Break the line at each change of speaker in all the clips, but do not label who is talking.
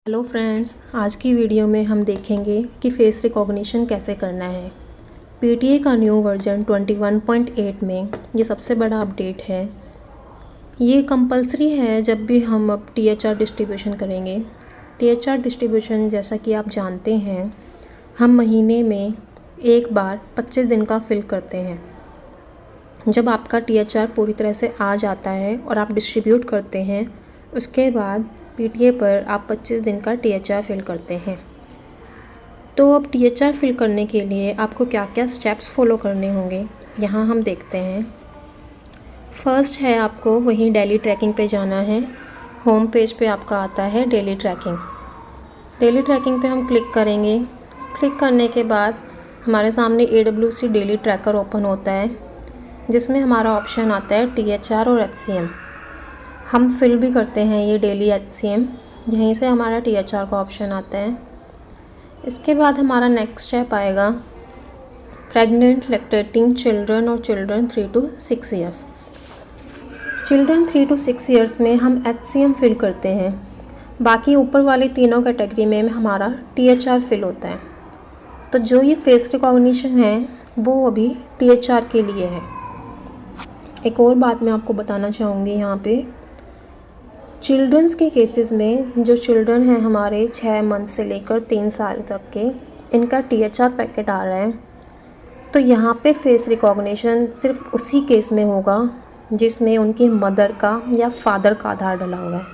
Hello friends, आज की video में हम देखेंगे कि फेस रिकॉग्निशन कैसे करना है। पीटीए का न्यू वर्जन 21.8 में ये सबसे बड़ा अपडेट है। ये कंपलसरी है जब भी हम अब टीएचआर डिस्ट्रीब्यूशन करेंगे। टीएचआर डिस्ट्रीब्यूशन जैसा कि आप जानते हैं, हम महीने में एक बार 25 दिन का फिल करते हैं। जब आपका टीएचआर पूरी तरह से आ जाता है और आप डिस्ट्रीब्यूट करते हैं, उसके बाद पीटीए पर आप 25 दिन का टीएचआर फिल करते हैं। तो अब टीएचआर फिल करने के लिए आपको क्या क्या स्टेप्स फॉलो करने होंगे, यहाँ हम देखते हैं। फर्स्ट है, आपको वहीं डेली ट्रैकिंग पे जाना है। होम पेज पे आपका आता है डेली ट्रैकिंग। डेली ट्रैकिंग पे हम क्लिक करेंगे। क्लिक करने के बाद हमारे सामने AWC डेली ट्रैकर ओपन होता है, जिसमें हमारा ऑप्शन आता है टीएचआर और HCM। हम फिल भी करते हैं ये डेली HCM, यहीं से हमारा टीएचआर का ऑप्शन आता है। इसके बाद हमारा नेक्स्ट स्टेप आएगा प्रेग्नेंट लैक्टेटिंग चिल्ड्रन और children 3 to 6 years. Children 3 to 6 years में हम HCM फिल करते हैं। बाकी ऊपर वाली तीनों कैटेगरी में हमारा टीएचआर फिल होता है। तो जो ये फेस रिकॉग्निशन है वो अभी टीएचआर के लिए है। एक और बात मैं आपको बताना चाहूँगी यहाँ पे, चिल्ड्रंस के केसेस में जो चिल्ड्रन हैं हमारे 6 मंथ से लेकर 3 साल तक के, इनका टीएचआर पैकेट आ रहा है। तो यहाँ पे फेस रिकॉग्निशन सिर्फ उसी केस में होगा जिसमें उनकी मदर का या फादर का आधार डला हुआ है।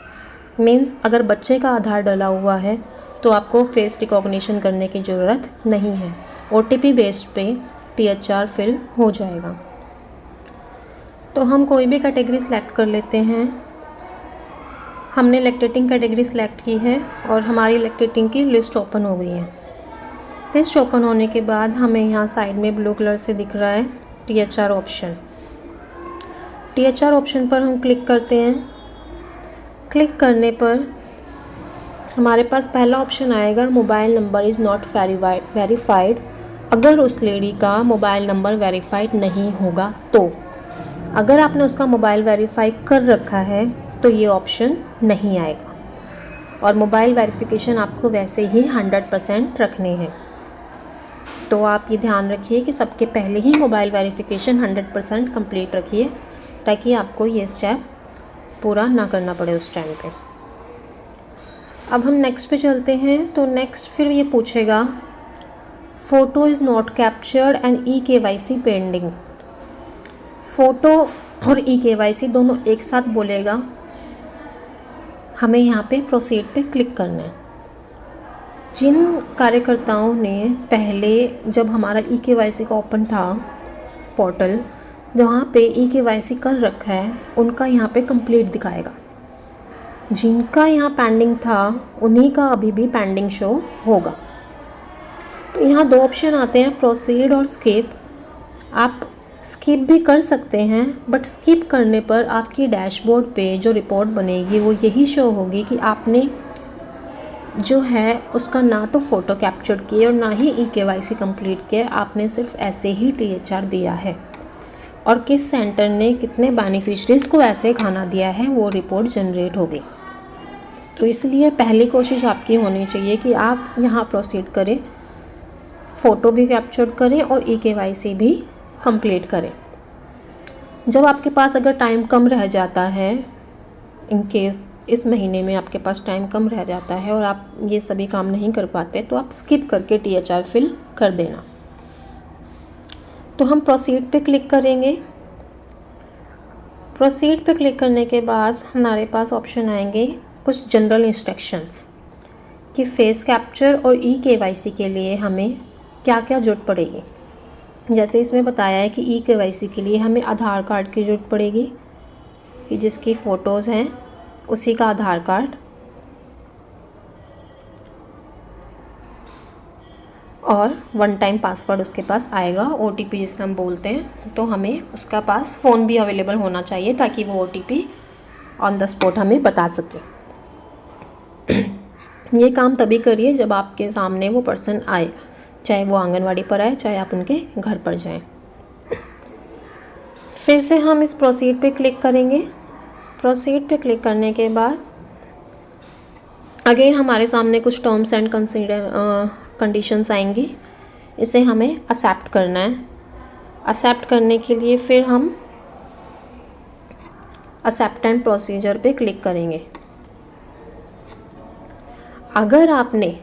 मीन्स अगर बच्चे का आधार डला हुआ है तो आपको फेस रिकॉग्निशन करने की ज़रूरत नहीं है। OTP बेस्ड पे टीएचआर फिल हो जाएगा। तो हम कोई भी कैटेगरी सेलेक्ट कर लेते हैं। हमने लैक्टेटिंग कैटेगरी सेलेक्ट की है और हमारी लैक्टेटिंग की लिस्ट ओपन हो गई है। लिस्ट ओपन होने के बाद हमें यहाँ साइड में ब्लू कलर से दिख रहा है टीएचआर ऑप्शन। टीएचआर ऑप्शन पर हम क्लिक करते हैं। क्लिक करने पर हमारे पास पहला ऑप्शन आएगा mobile number is not verified. अगर उस लेडी का मोबाइल नंबर वेरीफाइड नहीं होगा तो, अगर आपने उसका मोबाइल वेरीफाई कर रखा है तो ये ऑप्शन नहीं आएगा। और मोबाइल वेरिफिकेशन आपको वैसे ही 100% रखने हैं। तो आप ये ध्यान रखिए कि सबके पहले ही मोबाइल वेरिफिकेशन 100% कंप्लीट रखिए, ताकि आपको ये स्टेप पूरा ना करना पड़े उस टाइम पे। अब हम नेक्स्ट पे चलते हैं। तो नेक्स्ट फिर ये पूछेगा photo is not captured and eKYC pending. Photo और eKYC दोनों एक साथ बोलेगा। हमें यहाँ पे प्रोसीड पे क्लिक करना है। जिन कार्यकर्ताओं ने पहले, जब हमारा eKYC का ओपन था पोर्टल, जहाँ पे eKYC कर रखा है, उनका यहाँ पे कंप्लीट दिखाएगा। जिनका यहाँ पेंडिंग था उन्हीं का अभी भी पेंडिंग शो होगा। तो यहाँ दो ऑप्शन आते हैं, प्रोसीड और स्किप। आप स्किप भी कर सकते हैं, बट स्किप करने पर आपकी डैशबोर्ड पे जो रिपोर्ट बनेगी वो यही शो होगी कि आपने जो है उसका ना तो फ़ोटो कैप्चर किए और ना ही eKYC कंप्लीट किया, आपने सिर्फ ऐसे ही टीएचआर दिया है। और किस सेंटर ने कितने बेनिफिशरीज़ को ऐसे खाना दिया है वो रिपोर्ट जनरेट होगी। तो इसलिए पहली कोशिश आपकी होनी चाहिए कि आप यहाँ प्रोसीड करें, फ़ोटो भी कैप्चर करें और eKYC भी कंप्लीट करें। जब आपके पास अगर टाइम कम रह जाता है, इन केस इस महीने में आपके पास टाइम कम रह जाता है और आप ये सभी काम नहीं कर पाते, तो आप स्किप करके टीएचआर फिल कर देना। तो हम प्रोसीड पे क्लिक करेंगे। प्रोसीड पे क्लिक करने के बाद हमारे पास ऑप्शन आएंगे कुछ जनरल इंस्ट्रक्शंस कि फेस कैप्चर और eKYC के लिए हमें क्या क्या जरूरत पड़ेगी। जैसे इसमें बताया है कि eKYC के लिए हमें आधार कार्ड की ज़रूरत पड़ेगी, कि जिसकी फ़ोटोज़ हैं उसी का आधार कार्ड, और 1 टाइम पासवर्ड उसके पास आएगा, OTP जिसका हम बोलते हैं। तो हमें उसका पास फ़ोन भी अवेलेबल होना चाहिए ताकि वो OTP ऑन द स्पॉट हमें बता सके। ये काम तभी करिए जब आपके सामने वो पर्सन आए, चाहे वो आंगनवाड़ी पर आए, चाहे आप उनके घर पर जाएं। फिर से हम इस प्रोसीड पे क्लिक करेंगे। प्रोसीड पे क्लिक करने के बाद अगेन हमारे सामने कुछ टर्म्स एंड कंडीशंस आएंगी, इसे हमें एक्सेप्ट करना है। एक्सेप्ट करने के लिए फिर हम एक्सेप्ट एंड प्रोसीजर पे क्लिक करेंगे। अगर आपने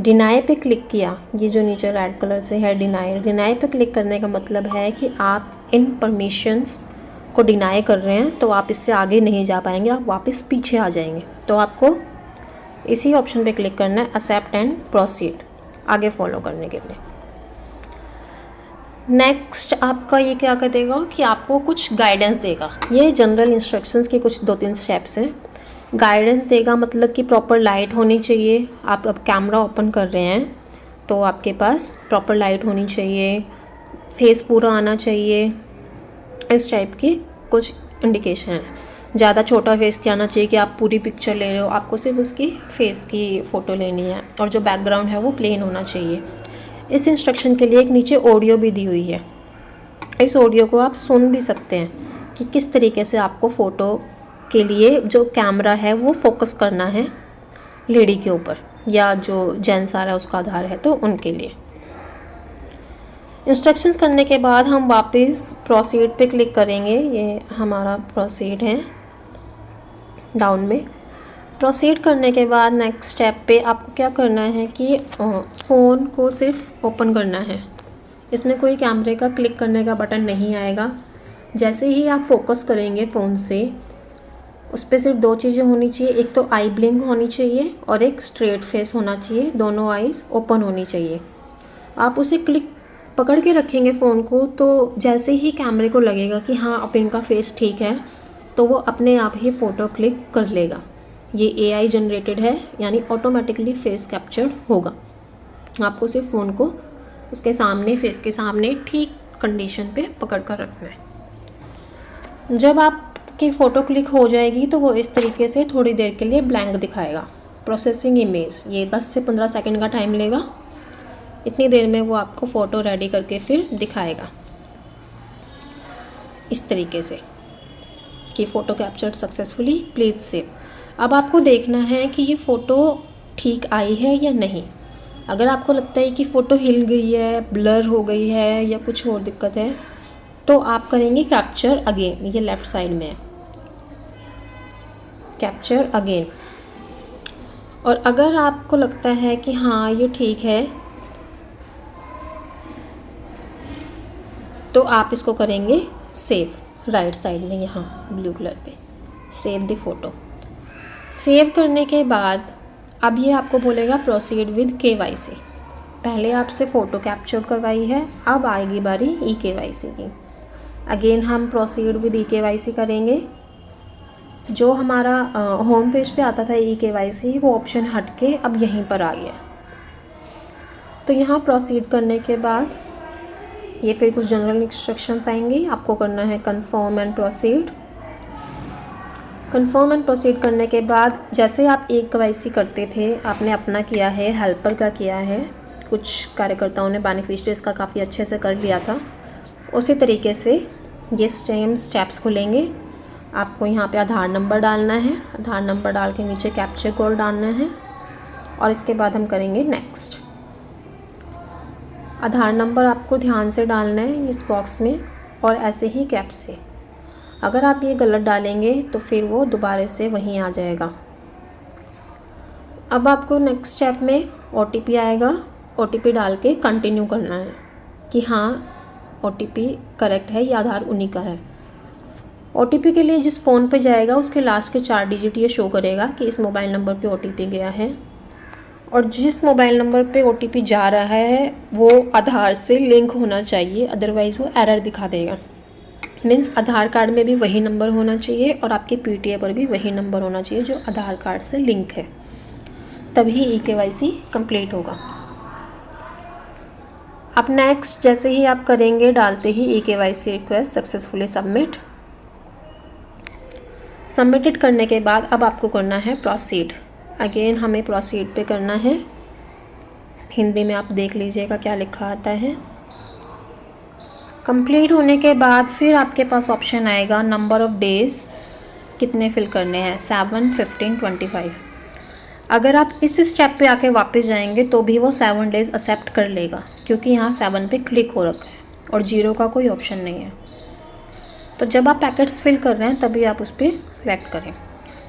डिनाई पे क्लिक किया, ये जो नीचे रेड कलर से है डिनाई पे क्लिक करने का मतलब है कि आप इन परमिशंस को डिनाई कर रहे हैं, तो आप इससे आगे नहीं जा पाएंगे, आप वापस पीछे आ जाएंगे। तो आपको इसी ऑप्शन पे क्लिक करना है, एक्सेप्ट एंड प्रोसीड, आगे फॉलो करने के लिए। नेक्स्ट आपका ये क्या कर देगा कि आपको कुछ गाइडेंस देगा। ये जनरल इंस्ट्रक्शंस के कुछ 2-3 स्टेप्स हैं। गाइडेंस देगा मतलब कि प्रॉपर लाइट होनी चाहिए। आप अब कैमरा ओपन कर रहे हैं तो आपके पास प्रॉपर लाइट होनी चाहिए, फेस पूरा आना चाहिए, इस टाइप की कुछ इंडिकेशन है। ज़्यादा छोटा फेस नहीं आना चाहिए कि आप पूरी पिक्चर ले रहे हो, आपको सिर्फ उसकी फेस की फ़ोटो लेनी है, और जो बैकग्राउंड है वो प्लेन होना चाहिए। इस इंस्ट्रक्शन के लिए एक नीचे ऑडियो भी दी हुई है, इस ऑडियो को आप सुन भी सकते हैं कि किस तरीके से आपको फ़ोटो के लिए जो कैमरा है वो फोकस करना है लेडी के ऊपर, या जो जेंट्स आ रहा है उसका आधार है तो उनके लिए। इंस्ट्रक्शंस करने के बाद हम वापस प्रोसीड पे क्लिक करेंगे। ये हमारा प्रोसीड है डाउन में। प्रोसीड करने के बाद नेक्स्ट स्टेप पे आपको क्या करना है कि फ़ोन को सिर्फ ओपन करना है। इसमें कोई कैमरे का क्लिक करने का बटन नहीं आएगा। जैसे ही आप फोकस करेंगे फ़ोन से, उस पर सिर्फ 2 चीज़ें होनी चाहिए, एक तो आई ब्लिंक होनी चाहिए और एक स्ट्रेट फेस होना चाहिए, दोनों आइज़ ओपन होनी चाहिए। आप उसे क्लिक पकड़ के रखेंगे फ़ोन को, तो जैसे ही कैमरे को लगेगा कि हाँ अब इनका फेस ठीक है, तो वो अपने आप ही फ़ोटो क्लिक कर लेगा। ये AI जनरेटेड है, यानी ऑटोमेटिकली फेस कैप्चर्ड होगा। आपको सिर्फ फ़ोन को उसके सामने, फेस के सामने ठीक कंडीशन पे पकड़ कर रखना है। जब आपकी फ़ोटो क्लिक हो जाएगी तो वो इस तरीके से थोड़ी देर के लिए ब्लैंक दिखाएगा। प्रोसेसिंग इमेज, ये 10 से 15 सेकंड का टाइम लेगा। इतनी देर में वो आपको फ़ोटो रेडी करके फिर दिखाएगा इस तरीके से कि photo captured successfully, please save. अब आपको देखना है कि ये फ़ोटो ठीक आई है या नहीं। अगर आपको लगता है कि फ़ोटो हिल गई है, ब्लर हो गई है या कुछ और दिक्कत है, तो आप करेंगे कैप्चर अगेन। ये लेफ़्ट साइड में है, कैप्चर अगेन। और अगर आपको लगता है कि हाँ ये ठीक है, तो आप इसको करेंगे सेव, राइट साइड में यहाँ ब्लू कलर पे, सेव द फ़ोटो। सेव करने के बाद अब ये आपको बोलेगा प्रोसीड विद KYC। पहले आपसे फ़ोटो कैप्चर करवाई है, अब आएगी बारी eKYC की। अगेन हम प्रोसीड विद eKYC करेंगे। जो हमारा होम पेज पे आता था eKYC, वो ऑप्शन हट के अब यहीं पर आ गया। तो यहाँ प्रोसीड करने के बाद ये फिर कुछ जनरल इंस्ट्रक्शंस आएंगी, आपको करना है confirm and proceed. Confirm and proceed करने के बाद जैसे आप eKYC करते थे, आपने अपना किया है, हेल्पर का किया है, कुछ कार्यकर्ताओं ने बेनिफिशियरीज का काफ़ी अच्छे से कर लिया था, उसी तरीके से ये सेम स्टेप्स खुलेंगे। आपको यहाँ पे आधार नंबर डालना है, आधार नंबर डाल के नीचे कैप्चर कोड डालना है, और इसके बाद हम करेंगे नेक्स्ट। आधार नंबर आपको ध्यान से डालना है इस बॉक्स में, और ऐसे ही कैप से। अगर आप ये गलत डालेंगे तो फिर वो दोबारा से वहीं आ जाएगा। अब आपको नेक्स्ट स्टेप में OTP आएगा, OTP डाल के कंटिन्यू करना है कि हाँ OTP करेक्ट है, ये आधार उन्हीं का है। OTP के लिए जिस फ़ोन पे जाएगा उसके लास्ट के 4 डिजिट ये शो करेगा कि इस मोबाइल नंबर पे OTP गया है, और जिस मोबाइल नंबर पे OTP जा रहा है वो आधार से लिंक होना चाहिए, अदरवाइज़ वो एरर दिखा देगा। मीन्स आधार कार्ड में भी वही नंबर होना चाहिए और आपके PTA पर भी वही नंबर होना चाहिए जो आधार कार्ड से लिंक है, तभी eKYC कंप्लीट होगा। अब नेक्स्ट जैसे ही आप करेंगे, डालते ही eKYC request successfully submit. Submitted करने के बाद अब आपको करना है प्रोसीड। अगेन हमें प्रोसीड पे करना है। हिंदी में आप देख लीजिएगा क्या लिखा आता है। कंप्लीट होने के बाद फिर आपके पास ऑप्शन आएगा नंबर ऑफ़ डेज़, कितने फिल करने हैं, 7, 15, 25। अगर आप इस स्टेप पे आके वापस जाएंगे तो भी वो 7 डेज़ एक्सेप्ट कर लेगा, क्योंकि यहाँ 7 पे क्लिक हो रखा है और 0 का कोई ऑप्शन नहीं है। तो जब आप पैकेट्स फिल कर रहे हैं तभी आप उस पर सिलेक्ट करें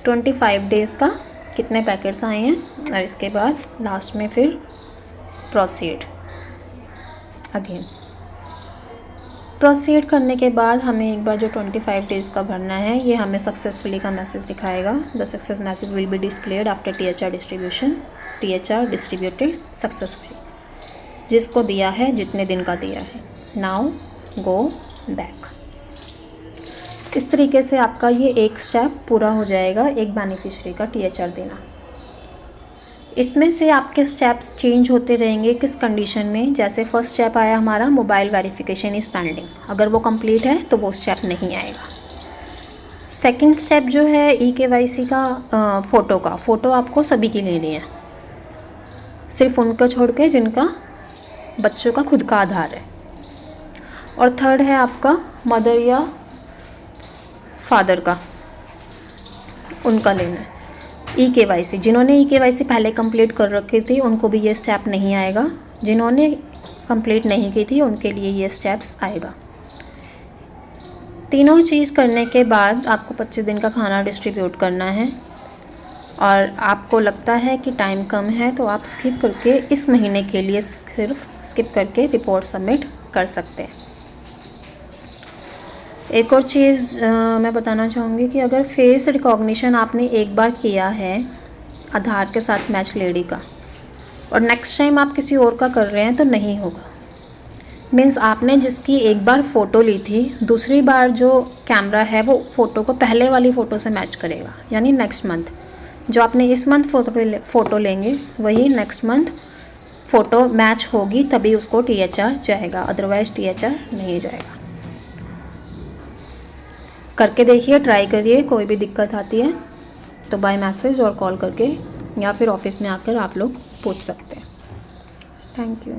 25 डेज़ का कितने पैकेट्स आए हैं, और इसके बाद लास्ट में फिर प्रोसीड अगेन। प्रोसीड करने के बाद हमें एक बार जो 25 डेज़ का भरना है ये हमें सक्सेसफुली का मैसेज दिखाएगा। The success message will be displayed after THR distribution, THR distributed successfully, जिसको दिया है जितने दिन का दिया है। Now go back. इस तरीके से आपका ये एक स्टेप पूरा हो जाएगा एक बेनिफिशियरी का THR देना। इसमें से आपके स्टेप्स चेंज होते रहेंगे किस कंडीशन में, जैसे फर्स्ट स्टेप आया हमारा मोबाइल वेरिफिकेशन इज़ पेंडिंग, अगर वो कंप्लीट है तो वो स्टेप नहीं आएगा। सेकंड स्टेप जो है eKYC का फ़ोटो आपको सभी की लेनी है, सिर्फ उनको छोड़ के जिनका बच्चों का खुद का आधार है। और थर्ड है आपका मदर या फादर का, उनका लेना है eKYC। जिन्होंने eKYC पहले कंप्लीट कर रखी थी उनको भी ये स्टेप नहीं आएगा, जिन्होंने कंप्लीट नहीं की थी उनके लिए ये स्टेप्स आएगा। तीनों चीज़ करने के बाद आपको 25 दिन का खाना डिस्ट्रीब्यूट करना है, और आपको लगता है कि टाइम कम है तो आप स्किप करके इस महीने के लिए सिर्फ स्किप करके रिपोर्ट सबमिट कर सकते हैं। एक और चीज़ मैं बताना चाहूँगी कि अगर फेस रिकॉग्निशन आपने एक बार किया है आधार के साथ मैच लेडी का, और नेक्स्ट टाइम आप किसी और का कर रहे हैं तो नहीं होगा। मीन्स आपने जिसकी एक बार फ़ोटो ली थी, दूसरी बार जो कैमरा है वो फ़ोटो को पहले वाली फ़ोटो से मैच करेगा, यानी नेक्स्ट मंथ जो आपने इस मंथ फ़ोटो लेंगे वही नेक्स्ट मंथ फ़ोटो मैच होगी, तभी उसको THR जाएगा, अदरवाइज़ THR नहीं जाएगा। करके देखिए, ट्राई करिए। कोई भी दिक्कत आती है तो बाय मैसेज और कॉल करके या फिर ऑफिस में आकर आप लोग पूछ सकते हैं। Thank you.